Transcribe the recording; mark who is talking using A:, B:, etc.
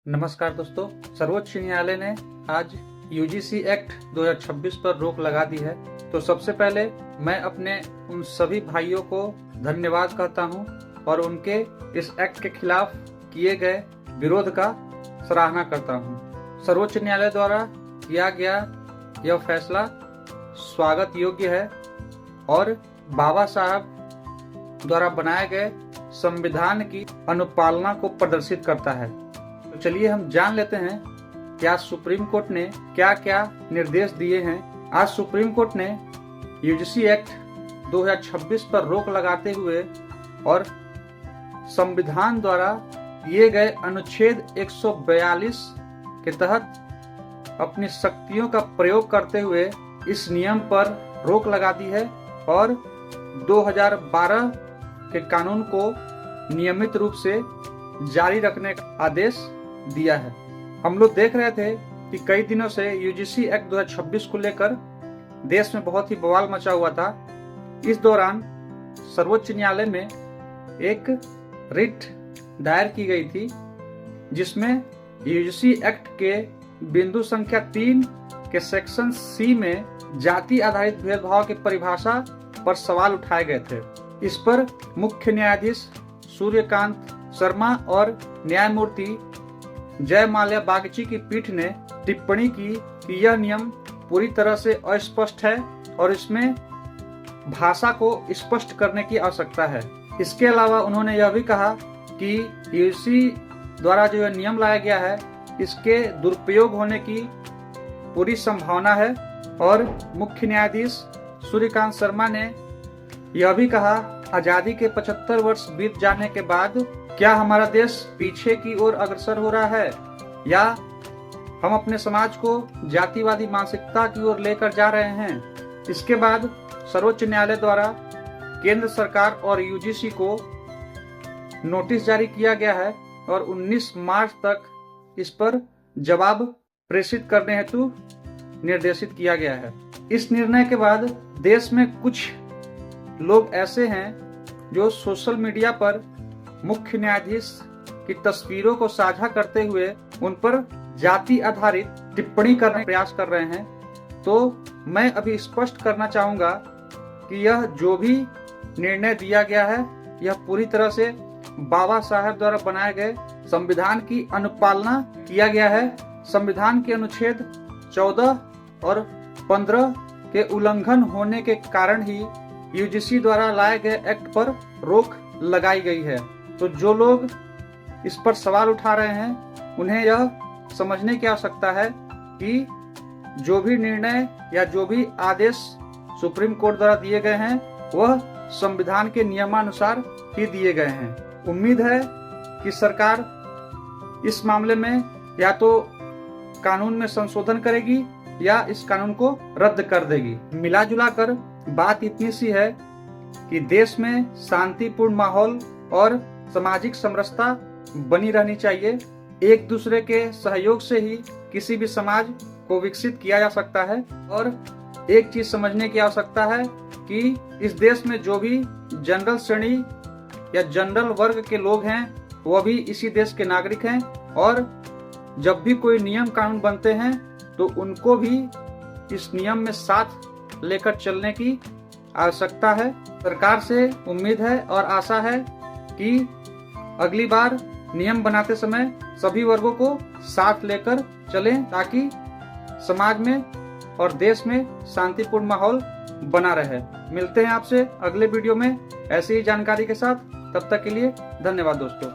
A: नमस्कार दोस्तों, सर्वोच्च न्यायालय ने आज यूजीसी एक्ट 2026 पर रोक लगा दी है। तो सबसे पहले मैं अपने उन सभी भाइयों को धन्यवाद कहता हूं और उनके इस एक्ट के खिलाफ किए गए विरोध का सराहना करता हूं। सर्वोच्च न्यायालय द्वारा किया गया यह फैसला स्वागत योग्य है और बाबा साहब द्वारा बनाए गए संविधान की अनुपालना को प्रदर्शित करता है। तो चलिए हम जान लेते हैं कि आज सुप्रीम कोर्ट ने क्या क्या निर्देश दिए हैं। आज सुप्रीम कोर्ट ने यूजीसी एक्ट 2026 पर रोक लगाते हुए और संविधान द्वारा दिए गए अनुच्छेद 142 के तहत अपनी शक्तियों का प्रयोग करते हुए इस नियम पर रोक लगा दी है और 2012 के कानून को नियमित रूप से जारी रखने का आदेश दिया है। हम लोग देख रहे थे कि कई दिनों से यूजीसी एक्ट 2026 को लेकर देश में बहुत ही बवाल मचा हुआ था। इस दौरान सर्वोच्च न्यायालय में एक रिट दायर की गई थी जिसमें यूजीसी एक्ट के बिंदु संख्या 3 के सेक्शन सी में जाति आधारित भेदभाव की परिभाषा पर सवाल उठाए गए थे। इस पर मुख्य न्यायाधीश सूर्यकांत शर्मा और न्यायमूर्ति जय माल्या बागची की पीठ ने टिप्पणी की कि यह नियम पूरी तरह से अस्पष्ट है और इसमें भाषा को स्पष्ट करने की आवश्यकता है। इसके अलावा उन्होंने यह भी कहा कि यूजीसी द्वारा जो यह नियम लाया गया है इसके दुरुपयोग होने की पूरी संभावना है। और मुख्य न्यायाधीश सूर्यकांत शर्मा ने यह भी कहा, आजादी के 75 वर्ष बीत जाने के बाद क्या हमारा देश पीछे की ओर अग्रसर हो रहा है या हम अपने समाज को जातिवादी मानसिकता की ओर लेकर जा रहे हैं। इसके बाद सर्वोच्च न्यायालय द्वारा केंद्र सरकार और यूजीसी को नोटिस जारी किया गया है और 19 मार्च तक इस पर जवाब प्रेषित करने हेतु निर्देशित किया गया है। इस निर्णय के बाद देश में कुछ लोग ऐसे हैं जो सोशल मीडिया पर मुख्य न्यायाधीश की तस्वीरों को साझा करते हुए उन पर जाति आधारित टिप्पणी करने का प्रयास कर रहे हैं। तो मैं अभी स्पष्ट करना चाहूंगा कि यह जो भी निर्णय दिया गया है यह पूरी तरह से बाबा साहब द्वारा बनाए गए संविधान की अनुपालना किया गया है। संविधान के अनुच्छेद 14 और 15 के उल्लंघन होने के कारण ही यूजीसी द्वारा लाए गए एक्ट पर रोक लगाई गई है। तो जो लोग इस पर सवाल उठा रहे हैं उन्हें यह समझने की आवश्यकता है कि जो भी निर्णय या जो भी आदेश सुप्रीम कोर्ट द्वारा दिए गए हैं वह संविधान के नियमानुसार ही दिए गए हैं। उम्मीद है कि सरकार इस मामले में या तो कानून में संशोधन करेगी या इस कानून को रद्द कर देगी। मिला जुला कर बात इतनी सी है कि देश में शांतिपूर्ण माहौल और सामाजिक समरसता बनी रहनी चाहिए। एक दूसरे के सहयोग से ही किसी भी समाज को विकसित किया जा सकता है। और एक चीज समझने की आवश्यकता है कि इस देश में जो भी जनरल श्रेणी या जनरल वर्ग के लोग हैं वह भी इसी देश के नागरिक हैं और जब भी कोई नियम कानून बनते हैं तो उनको भी इस नियम में साथ लेकर चलने की आवश्यकता है। सरकार से उम्मीद है और आशा है कि अगली बार नियम बनाते समय सभी वर्गों को साथ लेकर चलें ताकि समाज में और देश में शांतिपूर्ण माहौल बना रहे। मिलते हैं आपसे अगले वीडियो में ऐसी ही जानकारी के साथ। तब तक के लिए धन्यवाद दोस्तों।